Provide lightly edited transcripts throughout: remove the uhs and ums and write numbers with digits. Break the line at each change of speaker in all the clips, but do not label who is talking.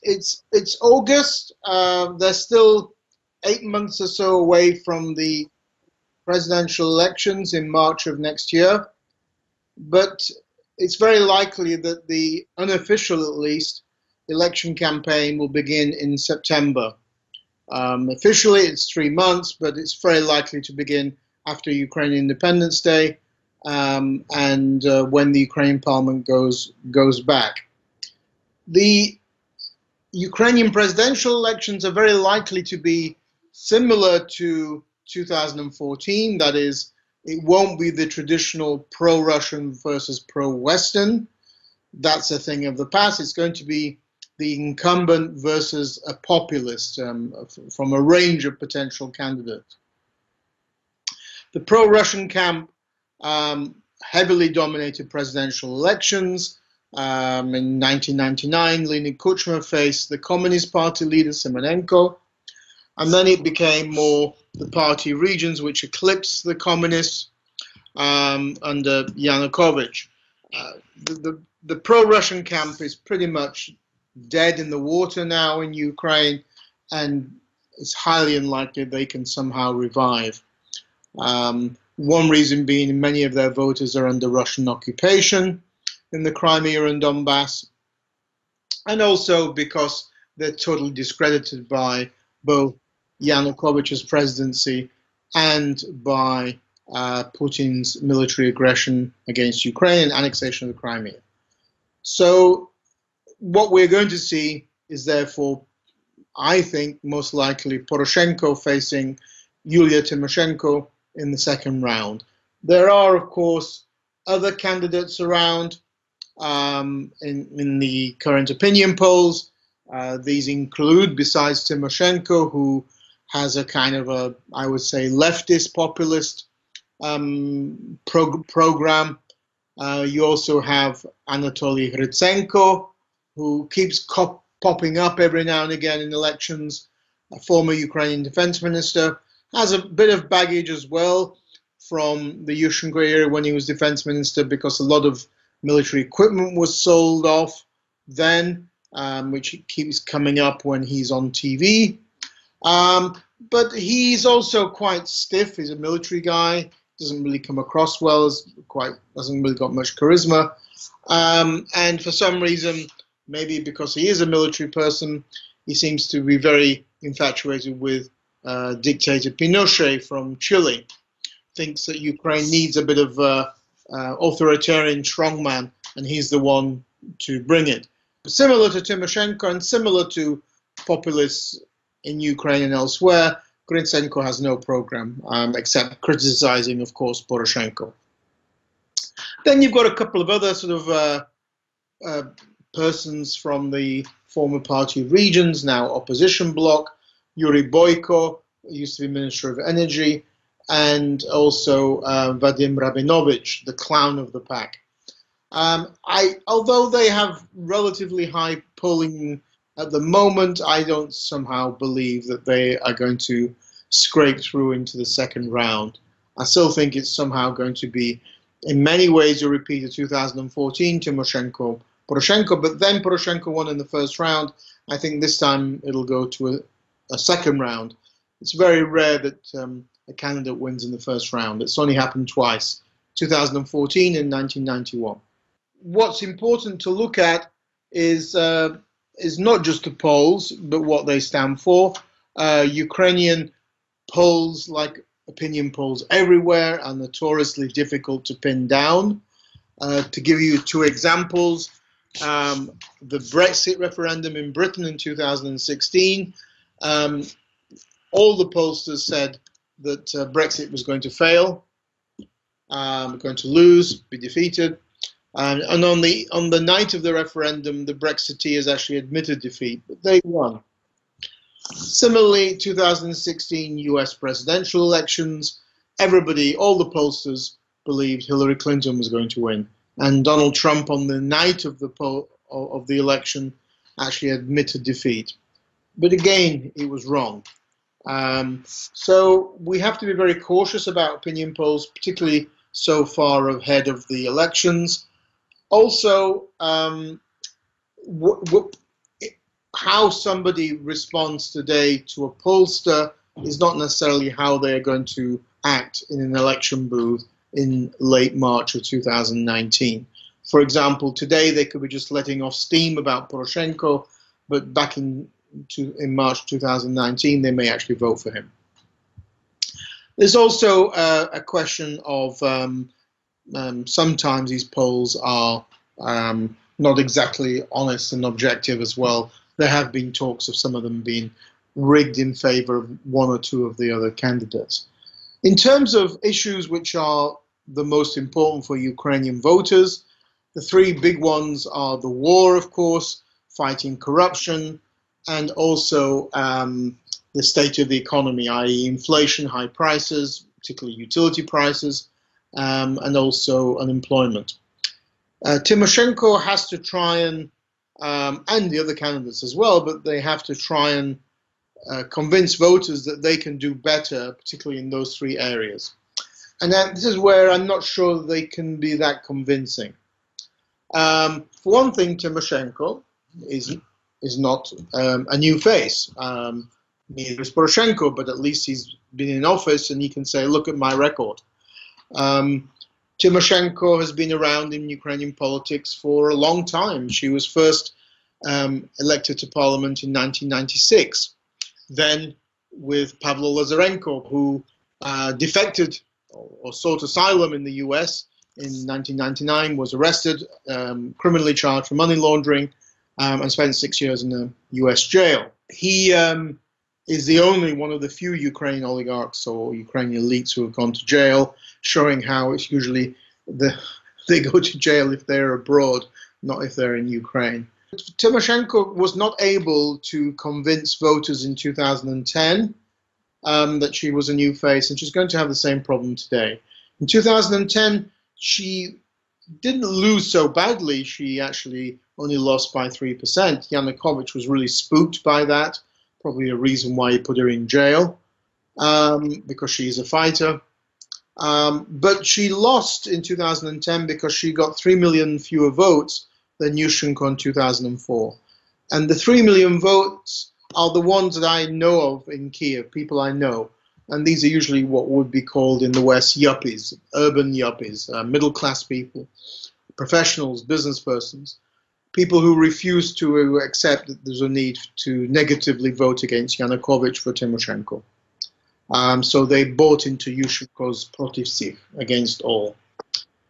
it's August. They're still 8 months or so away from the presidential elections in March of next year, but it's very likely that the unofficial, at least, election campaign will begin in September. Officially, it's 3 months, but it's very likely to begin after Ukrainian Independence Day and when the Ukrainian Parliament goes back. The Ukrainian presidential elections are very likely to be similar to 2014. That is, it won't be the traditional pro-Russian versus pro-Western. That's a thing of the past. It's going to be the incumbent versus a populist from a range of potential candidates. The pro-Russian camp heavily dominated presidential elections. In 1999, Leonid Kuchma faced the Communist Party leader Simonenko, and then it became more the party regions which eclipsed the communists under Yanukovych. The pro-Russian camp is pretty much dead in the water now in Ukraine, and it's highly unlikely they can somehow revive. One reason being many of their voters are under Russian occupation in the Crimea and Donbas, and also because they're totally discredited by both Yanukovych's presidency and by Putin's military aggression against Ukraine and annexation of the Crimea. So what we're going to see is therefore, I think, most likely Poroshenko facing Yulia Tymoshenko in the second round. There are, of course, other candidates around in the current opinion polls. These include, besides Tymoshenko, who has a kind of a, I would say, leftist populist program. You also have Anatoliy Hrytsenko, who keeps popping up every now and again in elections, a former Ukrainian defense minister, has a bit of baggage as well from the Yushchenko era when he was defense minister, because a lot of military equipment was sold off then, which keeps coming up when he's on TV. But he's also quite stiff. He's a military guy, doesn't really come across well, hasn't really got much charisma. And for some reason, maybe because he is a military person, he seems to be very infatuated with dictator Pinochet from Chile. Thinks that Ukraine needs a bit of authoritarian strongman, and he's the one to bring it. Similar to Tymoshenko and similar to populists in Ukraine and elsewhere, Hrytsenko has no program except criticizing, of course, Poroshenko. Then you've got a couple of other sort of persons from the former party regions, now opposition bloc. Yuri Boyko, used to be Minister of Energy, and also Vadim Rabinovich, the clown of the pack. Although they have relatively high polling at the moment, I don't somehow believe that they are going to scrape through into the second round. I still think it's somehow going to be, in many ways, a repeat of 2014, Tymoshenko, Poroshenko, but then Poroshenko won in the first round. I think this time it'll go to a second round. It's very rare that a candidate wins in the first round. It's only happened twice, 2014 and 1991. What's important to look at is not just the polls, but what they stand for. Ukrainian polls, like opinion polls everywhere, are notoriously difficult to pin down. To give you two examples, the Brexit referendum in Britain in 2016, all the pollsters said that Brexit was going to fail, going to lose, be defeated. And on the night of the referendum, the Brexiteers actually admitted defeat, but they won. Similarly, 2016 US presidential elections, everybody, all the pollsters believed Hillary Clinton was going to win. And Donald Trump on the night of the election actually admitted defeat. But again, it was wrong. So we have to be very cautious about opinion polls, particularly so far ahead of the elections. Also, how somebody responds today to a pollster is not necessarily how they are going to act in an election booth in late March of 2019. For example, today they could be just letting off steam about Poroshenko, but back in March 2019 they may actually vote for him. There's also a question of sometimes these polls are not exactly honest and objective as well. There have been talks of some of them being rigged in favor of one or two of the other candidates. In terms of issues which are the most important for Ukrainian voters, the three big ones are the war, of course, fighting corruption, and also the state of the economy, i.e. inflation, high prices, particularly utility prices, and also unemployment. Tymoshenko has to try and the other candidates as well, but they have to try and convince voters that they can do better, particularly in those three areas. And this is where I'm not sure they can be that convincing. For one thing, Tymoshenko is not a new face. Neither is Poroshenko, but at least he's been in office and he can say, look at my record. Tymoshenko has been around in Ukrainian politics for a long time. She was first elected to parliament in 1996. Then with Pavlo Lazarenko, who defected or sought asylum in the US in 1999, was arrested, criminally charged for money laundering, and spent 6 years in a US jail. He is the only one of the few Ukrainian oligarchs or Ukrainian elites who have gone to jail, showing how it's usually they go to jail if they're abroad, not if they're in Ukraine. Tymoshenko was not able to convince voters in 2010 that she was a new face, and she's going to have the same problem today. In 2010, she didn't lose so badly. She actually only lost by 3%. Yanukovych was really spooked by that, probably a reason why he put her in jail, because she is a fighter. But she lost in 2010 because she got 3 million fewer votes than Yushchenko in 2004. And the 3 million votes are the ones that I know of in Kiev, people I know. And these are usually what would be called in the West yuppies, urban yuppies, middle-class people, professionals, business persons, people who refuse to accept that there's a need to negatively vote against Yanukovych for Tymoshenko. So they bought into Yushchenko's protiv against all.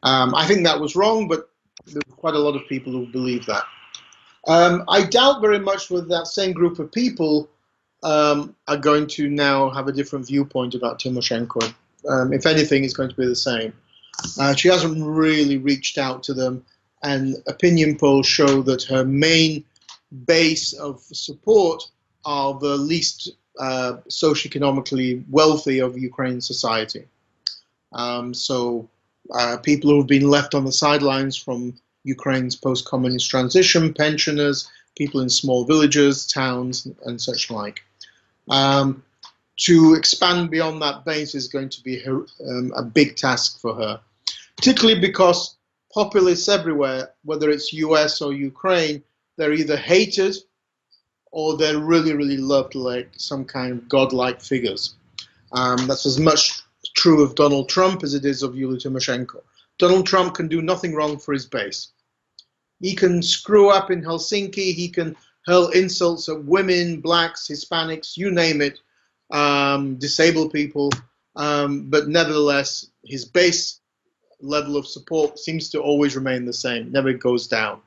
I think that was wrong, but there were quite a lot of people who believe that. I doubt very much whether that same group of people are going to now have a different viewpoint about Tymoshenko. If anything, it's going to be the same. She hasn't really reached out to them, and opinion polls show that her main base of support are the least socioeconomically wealthy of Ukrainian society. So people who have been left on the sidelines from Ukraine's post-communist transition, pensioners, people in small villages, towns, and such like. To expand beyond that base is going to be a big task for her, particularly because populists everywhere, whether it's US or Ukraine, they're either hated or they're really, really loved like some kind of godlike figures. That's as much true of Donald Trump as it is of Yulia Tymoshenko. Donald Trump can do nothing wrong for his base. He can screw up in Helsinki, he can hurl insults at women, blacks, Hispanics, you name it, disabled people, but nevertheless, his base level of support seems to always remain the same, never goes down.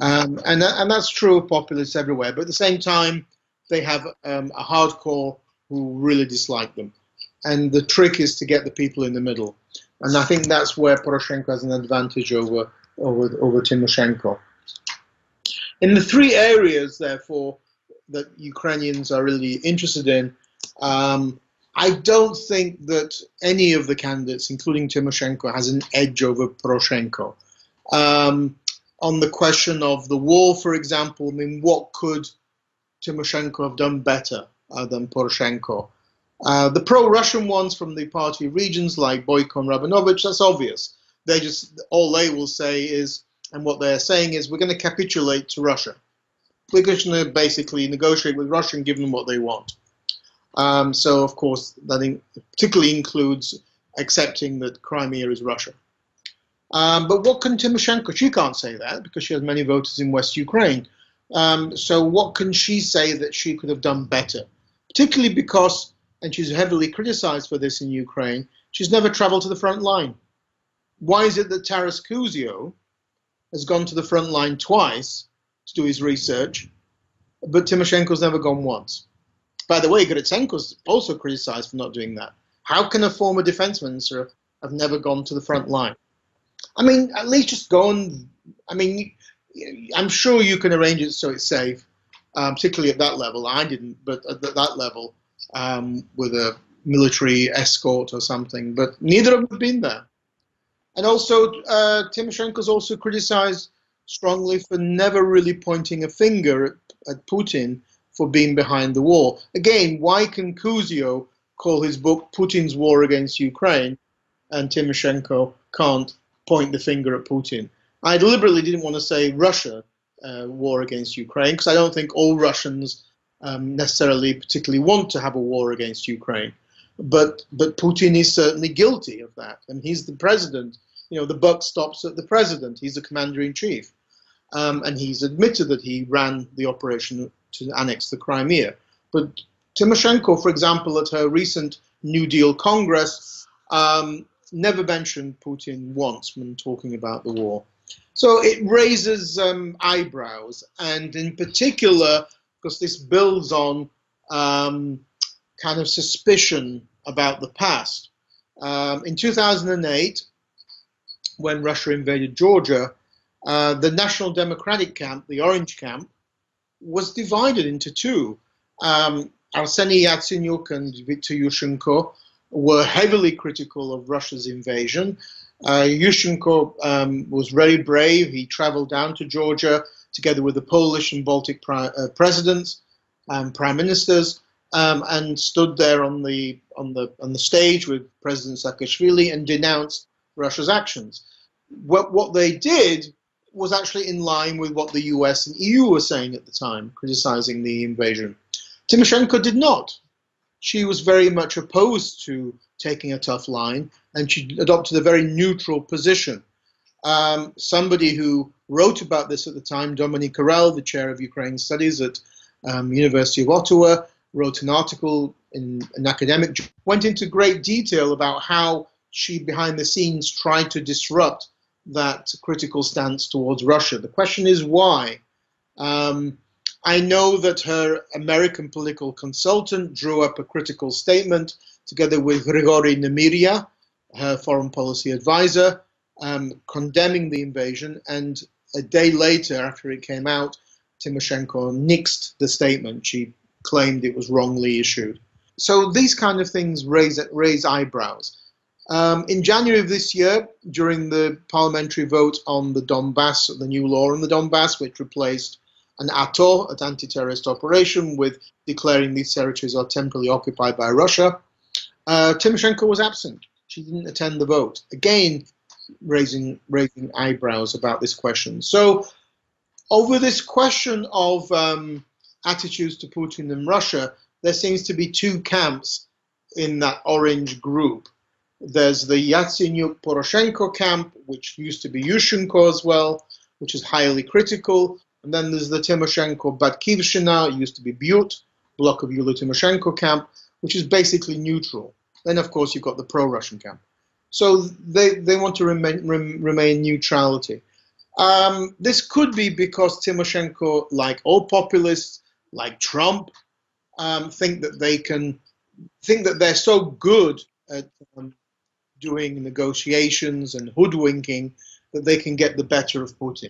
And that's true of populists everywhere, but at the same time, they have a hardcore who really dislike them. And the trick is to get the people in the middle. And I think that's where Poroshenko has an advantage over Tymoshenko. In the three areas, therefore, that Ukrainians are really interested in, I don't think that any of the candidates, including Tymoshenko, has an edge over Poroshenko. On the question of the war, for example, I mean, what could Tymoshenko have done better than Poroshenko? The pro-Russian ones from the party regions like Boyko and Rabinovich, that's obvious. All they will say is, and what they're saying is, we're going to capitulate to Russia. we're going to basically negotiate with Russia and give them what they want. So, of course, that particularly includes accepting that Crimea is Russia. But what can Tymoshenko? She can't say that because she has many voters in West Ukraine. So what can she say that she could have done better? Particularly because, and she's heavily criticized for this in Ukraine, she's never traveled to the front line. Why is it that Taras Kuzio has gone to the front line twice to do his research, but Tymoshenko's never gone once? By the way, Hrytsenko's also criticized for not doing that. How can a former defense minister have never gone to the front line? I mean, at least just go and, I mean, I'm sure you can arrange it so it's safe, particularly at that level. I didn't, but at that level, with a military escort or something, but neither of them have been there. And also, Tymoshenko's also criticized strongly for never really pointing a finger at Putin for being behind the war. Again, why can Kuzio call his book Putin's War Against Ukraine and Tymoshenko can't point the finger at Putin? I deliberately didn't want to say Russia war against Ukraine because I don't think all Russians necessarily particularly want to have a war against Ukraine. But Putin is certainly guilty of that, and he's the president. You know, the buck stops at the president. He's the commander-in-chief, and he's admitted that he ran the operation to annex the Crimea. But Tymoshenko, for example, at her recent New Deal Congress, never mentioned Putin once when talking about the war. So it raises eyebrows, and in particular, because this builds on kind of suspicion about the past. In 2008, when Russia invaded Georgia, the National Democratic camp, the Orange camp, was divided into two. Arseniy Yatsenyuk and Viktor Yushchenko were heavily critical of Russia's invasion. Yushchenko was very brave. He traveled down to Georgia together with the Polish and Baltic presidents and prime ministers, and stood there on the stage with President Saakashvili and denounced Russia's actions. What they did was actually in line with what the US and EU were saying at the time, criticizing the invasion. Tymoshenko did not. She was very much opposed to taking a tough line, and she adopted a very neutral position. Somebody who wrote about this at the time, Dominique Arel, the chair of Ukraine Studies at University of Ottawa, wrote an article in an academic, went into great detail about how she, behind the scenes, tried to disrupt that critical stance towards Russia. The question is why? I know that her American political consultant drew up a critical statement together with Hryhoriy Nemyria, her foreign policy advisor, condemning the invasion, and a day later, after it came out, Tymoshenko nixed the statement. She claimed it was wrongly issued. So these kind of things raise eyebrows. In January of this year, during the parliamentary vote on the Donbas, the new law on the Donbas, which replaced an ATO, an anti-terrorist operation, with declaring these territories are temporarily occupied by Russia, Tymoshenko was absent. She didn't attend the vote. Again, raising eyebrows about this question. So over this question of attitudes to Putin and Russia, there seems to be two camps in that orange group. There's the Yatsenyuk Poroshenko camp, which used to be Yushchenko as well, which is highly critical. And then there's the Tymoshenko Batkivshina, it used to be Byut, bloc of Yulia Tymoshenko camp, which is basically neutral. Then, of course, you've got the pro-Russian camp. So they want to remain neutrality. This could be because Tymoshenko, like all populists, like Trump, think that they're so good at doing negotiations and hoodwinking that they can get the better of Putin.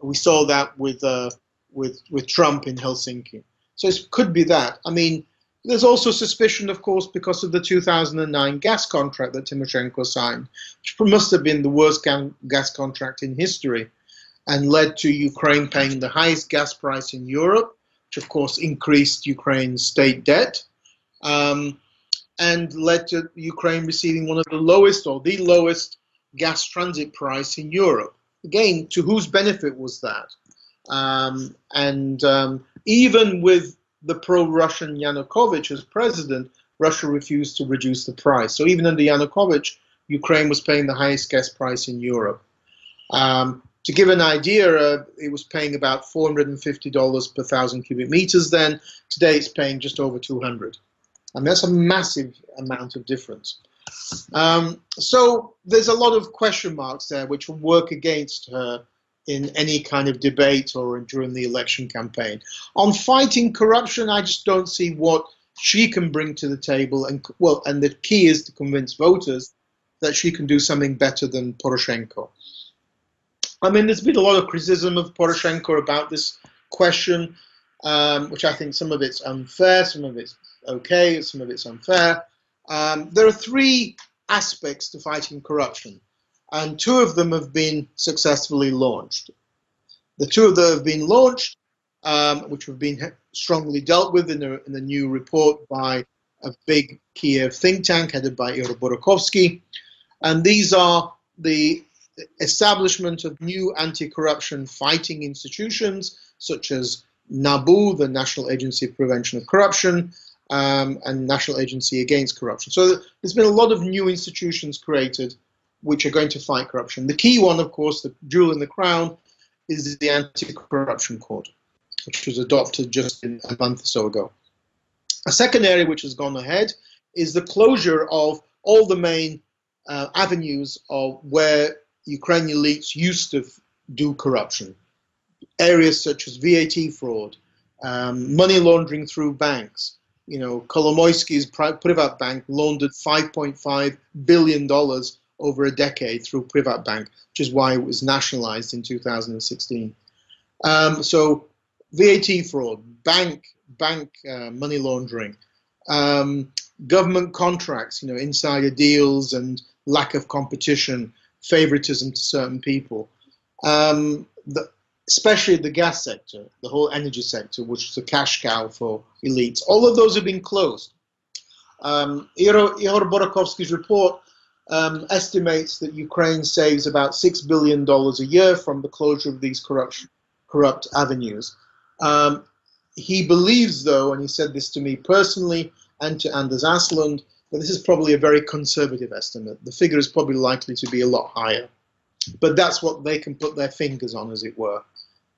We saw that with Trump in Helsinki. So it could be that. I mean, there's also suspicion, of course, because of the 2009 gas contract that Tymoshenko signed, which must have been the worst gas contract in history, and led to Ukraine paying the highest gas price in Europe, which of course increased Ukraine's state debt, and led to Ukraine receiving one of the lowest or the lowest gas transit price in Europe. Again, to whose benefit was that? Even with the pro-Russian Yanukovych as president, Russia refused to reduce the price. So even under Yanukovych, Ukraine was paying the highest gas price in Europe. To give an idea, it was paying about $450 per 1,000 cubic meters then. Today it's paying just over 200. And that's a massive amount of difference. So there's a lot of question marks there which will work against her in any kind of debate or during the election campaign. On fighting corruption, I just don't see what she can bring to the table. And the key is to convince voters that she can do something better than Poroshenko. I mean, there's been a lot of criticism of Poroshenko about this question, which I think some of it's unfair, some of it's okay, some of it's unfair. There are three aspects to fighting corruption, and two of them have been successfully launched. The two of them have been launched, which have been strongly dealt with in a new report by a big Kiev think tank headed by Ihor Borakovsky, and these are the establishment of new anti-corruption fighting institutions such as NABU, the National Agency of Prevention of Corruption, and National Agency Against Corruption. So there's been a lot of new institutions created which are going to fight corruption. The key one, of course, the jewel in the crown, is the Anti-Corruption Court, which was adopted just a month or so ago. A second area which has gone ahead is the closure of all the main avenues of where Ukrainian elites used to do corruption. Areas such as VAT fraud, money laundering through banks. You know, Kolomoisky's Privat Bank laundered $5.5 billion over a decade through Privat Bank, which is why it was nationalized in 2016. So VAT fraud, bank money laundering, government contracts, you know, insider deals and lack of competition, favoritism to certain people, especially the gas sector, the whole energy sector, which is a cash cow for elites. All of those have been closed. Ihor Borakovsky's report estimates that Ukraine saves about $6 billion a year from the closure of these corrupt avenues. He believes, though, and he said this to me personally and to Anders Aslund, that this is probably a very conservative estimate. The figure is probably likely to be a lot higher. But that's what they can put their fingers on, as it were.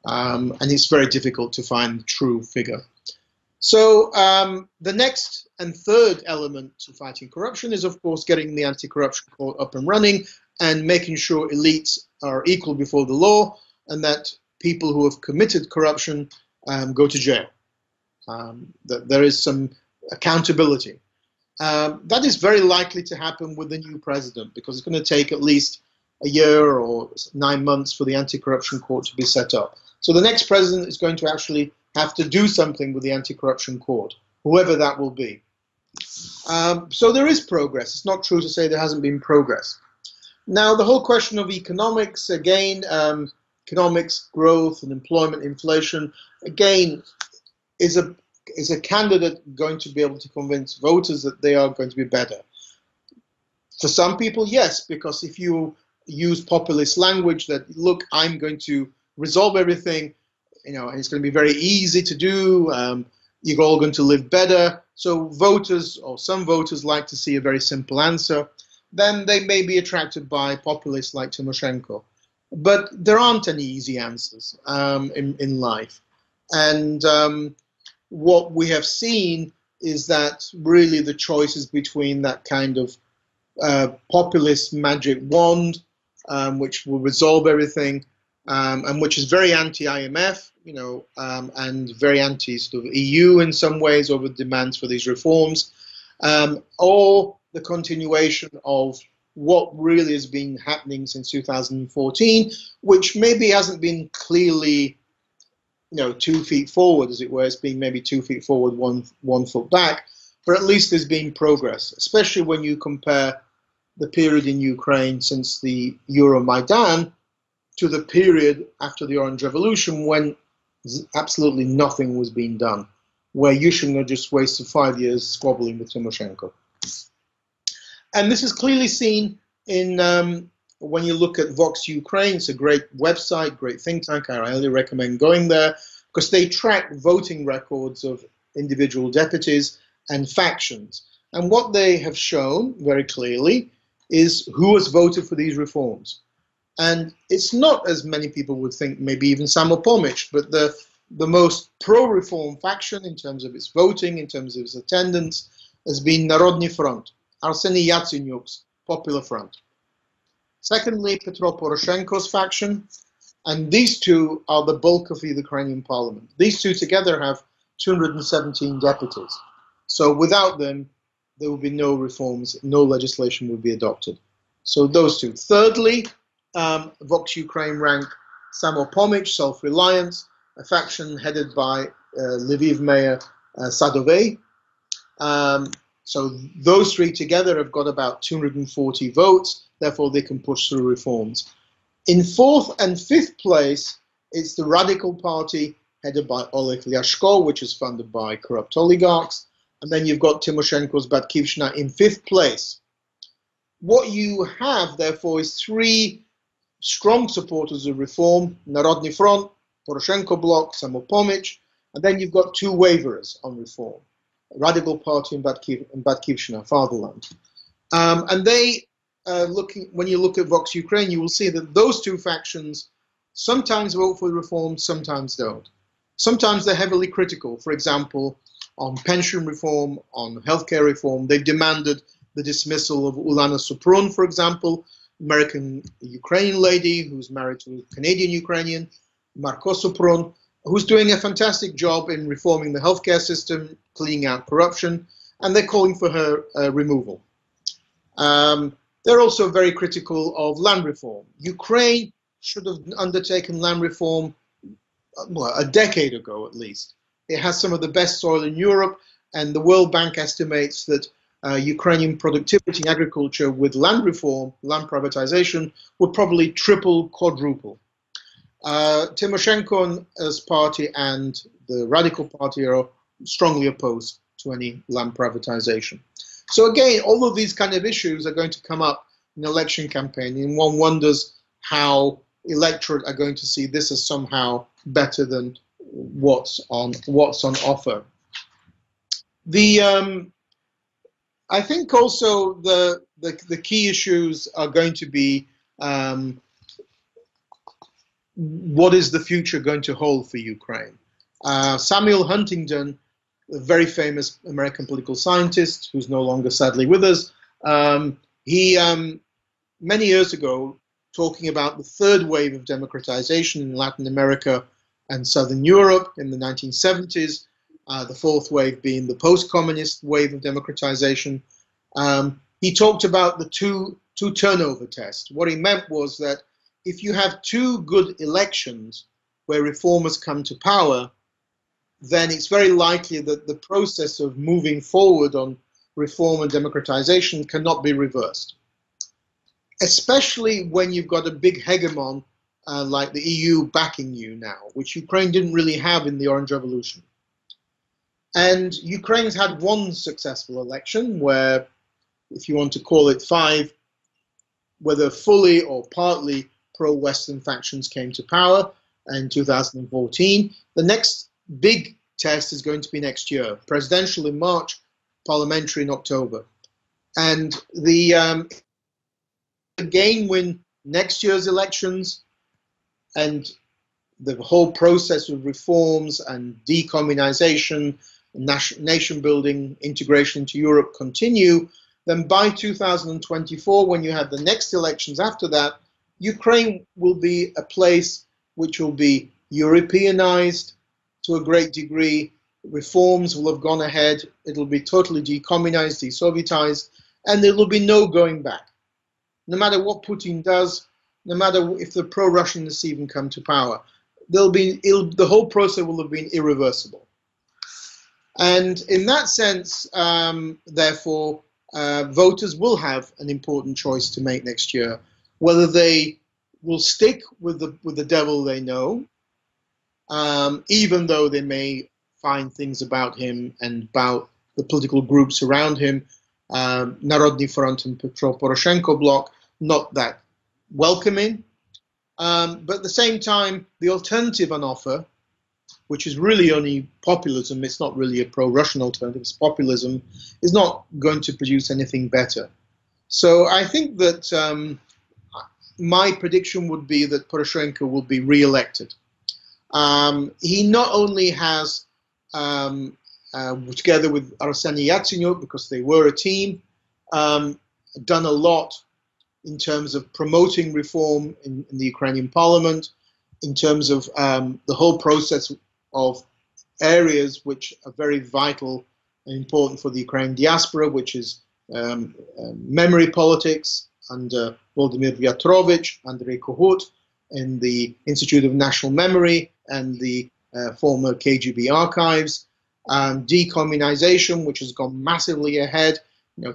And it's very difficult to find the true figure. So the next and third element to fighting corruption is, of course, getting the anti-corruption court up and running and making sure elites are equal before the law and that people who have committed corruption go to jail, that there is some accountability. That is very likely to happen with the new president because it's going to take at least a year or 9 months for the anti-corruption court to be set up. So the next president is going to actually have to do something with the anti-corruption court, whoever that will be. So there is progress. It's not true to say there hasn't been progress. Now, the whole question of economics, again, economics, growth and employment, inflation, again, is a candidate going to be able to convince voters that they are going to be better? For some people, yes, because if you use populist language that, look, I'm going to resolve everything, you know, and it's going to be very easy to do, you're all going to live better. So voters, or some voters, like to see a very simple answer. Then they may be attracted by populists like Tymoshenko. But there aren't any easy answers in life. And what we have seen is that really the choice is between that kind of populist magic wand, which will resolve everything, and which is very anti-IMF, you know, and very anti sort of EU in some ways over demands for these reforms, or the continuation of what really has been happening since 2014, which maybe hasn't been clearly, you know, 2 feet forward, as it were. It's been maybe 2 feet forward, one foot back, but at least there's been progress, especially when you compare the period in Ukraine since the Euromaidan to the period after the Orange Revolution when absolutely nothing was being done, where Yushchenko just wasted 5 years squabbling with Tymoshenko. And this is clearly seen in when you look at Vox Ukraine, it's a great website, great think tank. I highly recommend going there because they track voting records of individual deputies and factions. And what they have shown very clearly is who has voted for these reforms. And it's not, as many people would think, maybe even Samopomich, but the most pro-reform faction in terms of its voting, in terms of its attendance, has been Narodny Front, Arseniy Yatsenyuk's Popular Front. Secondly, Petro Poroshenko's faction, and these two are the bulk of the Ukrainian parliament. These two together have 217 deputies. So without them, there will be no reforms, no legislation will be adopted. So those two. Thirdly, Vox Ukraine rank Samopomich, Self-Reliance, a faction headed by Lviv Mayor Sadovey. So those three together have got about 240 votes, therefore they can push through reforms. In fourth and fifth place, it's the Radical Party headed by Oleh Lyashko, which is funded by corrupt oligarchs. And then you've got Tymoshenko's Batkivshina in fifth place. What you have, therefore, is three strong supporters of reform, Narodny Front, Poroshenko Bloc, Samopomich, and then you've got two waverers on reform, Radical Party and Batkivshina, Fatherland. And they, when you look at Vox Ukraine, you will see that those two factions sometimes vote for reform, sometimes don't. Sometimes they're heavily critical. For example, on pension reform, on healthcare reform, they've demanded the dismissal of Ulana Suprun, for example, American Ukrainian lady who's married to a Canadian Ukrainian, Marko Suprun, who's doing a fantastic job in reforming the healthcare system, cleaning out corruption, and they're calling for her removal. They're also very critical of land reform. Ukraine should have undertaken land reform well, a decade ago at least. It has some of the best soil in Europe, and the World Bank estimates that Ukrainian productivity in agriculture with land reform, land privatization, would probably triple, quadruple. Tymoshenko's party and the Radical Party are strongly opposed to any land privatization. So again, all of these kind of issues are going to come up in election campaign, and one wonders how electorate are going to see this as somehow better than what's on offer. I think also the key issues are going to be what is the future going to hold for Ukraine? Samuel Huntington, a very famous American political scientist who's no longer sadly with us, he many years ago, talking about the third wave of democratization in Latin America and Southern Europe in the 1970s, the fourth wave being the post-communist wave of democratization. He talked about the two turnover test. What he meant was that if you have two good elections where reformers come to power, then it's very likely that the process of moving forward on reform and democratization cannot be reversed. Especially when you've got a big hegemon like the EU backing you now, which Ukraine didn't really have in the Orange Revolution. And Ukraine's had one successful election where, if you want to call it five, whether fully or partly pro-Western factions came to power in 2014. The next big test is going to be next year, presidential in March, parliamentary in October. And again, win next year's elections and the whole process of reforms and decommunization, nation building, integration into Europe continue, then by 2024, when you have the next elections after that, Ukraine will be a place which will be Europeanized to a great degree. Reforms will have gone ahead. It'll be totally decommunized, de-Sovietized, and there will be no going back. No matter what Putin does, no matter if the pro-Russians even come to power, the whole process will have been irreversible. And in that sense, therefore, voters will have an important choice to make next year, whether they will stick with the devil they know, even though they may find things about him and about the political groups around him, Narodny Front and Petro Poroshenko bloc, not that welcoming. But at the same time, the alternative on offer, which is really only populism, it's not really a pro-Russian alternative, it's populism, is not going to produce anything better. So I think that my prediction would be that Poroshenko will be re-elected. He not only has, together with Arseniy Yatsenyuk, because they were a team, done a lot in terms of promoting reform in the Ukrainian parliament, in terms of the whole process of areas which are very vital and important for the Ukrainian diaspora, which is memory politics under Vladimir Putin, Andrei Kohut, in the Institute of National Memory and the former KGB archives, decommunization, which has gone massively ahead.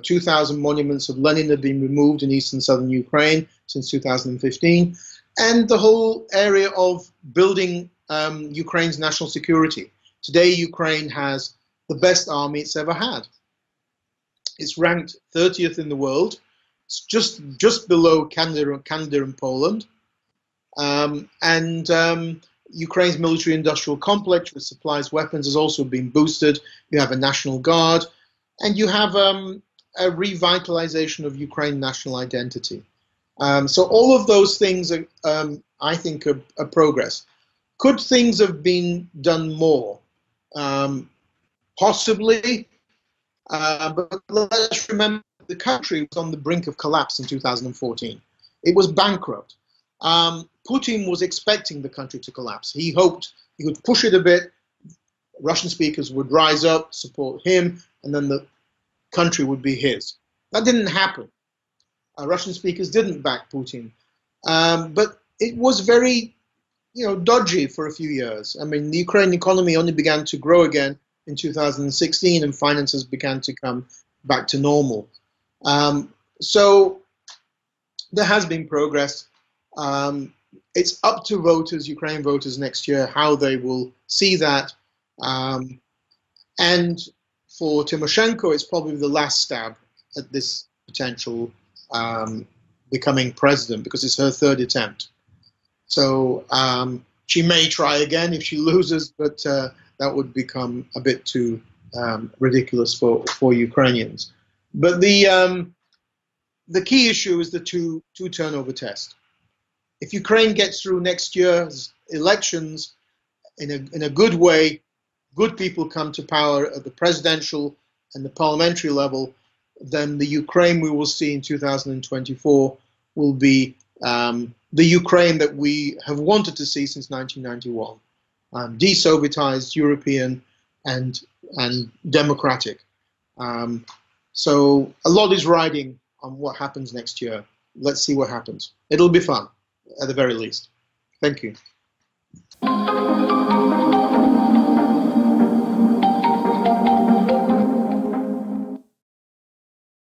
2,000 monuments of Lenin have been removed in eastern southern Ukraine since 2015, and the whole area of building Ukraine's national security. Today, Ukraine has the best army it's ever had. It's ranked 30th in the world. It's just below Canada and Poland. Ukraine's military-industrial complex, which supplies weapons, has also been boosted. You have a national guard, and you have a revitalization of Ukraine's national identity. So all of those things, I think, are progress. Could things have been done more? Possibly, but let's remember the country was on the brink of collapse in 2014. It was bankrupt. Putin was expecting the country to collapse. He hoped he could push it a bit, Russian speakers would rise up, support him, and then the country would be his. That didn't happen. Russian speakers didn't back Putin. But it was very, dodgy for a few years. I mean, the Ukrainian economy only began to grow again in 2016, and finances began to come back to normal. So there has been progress. It's up to voters, Ukrainian voters next year, how they will see that. And for Tymoshenko, it's probably the last stab at this potential becoming president, because it's her third attempt. So she may try again if she loses, but that would become a bit too ridiculous for Ukrainians. But the key issue is the two turnover test. If Ukraine gets through next year's elections in a good way, good people come to power at the presidential and the parliamentary level, then the Ukraine we will see in 2024 will be the Ukraine that we have wanted to see since 1991, de-Sovietized, European, and democratic. So a lot is riding on what happens next year. Let's see what happens. It'll be fun, at the very least. Thank you.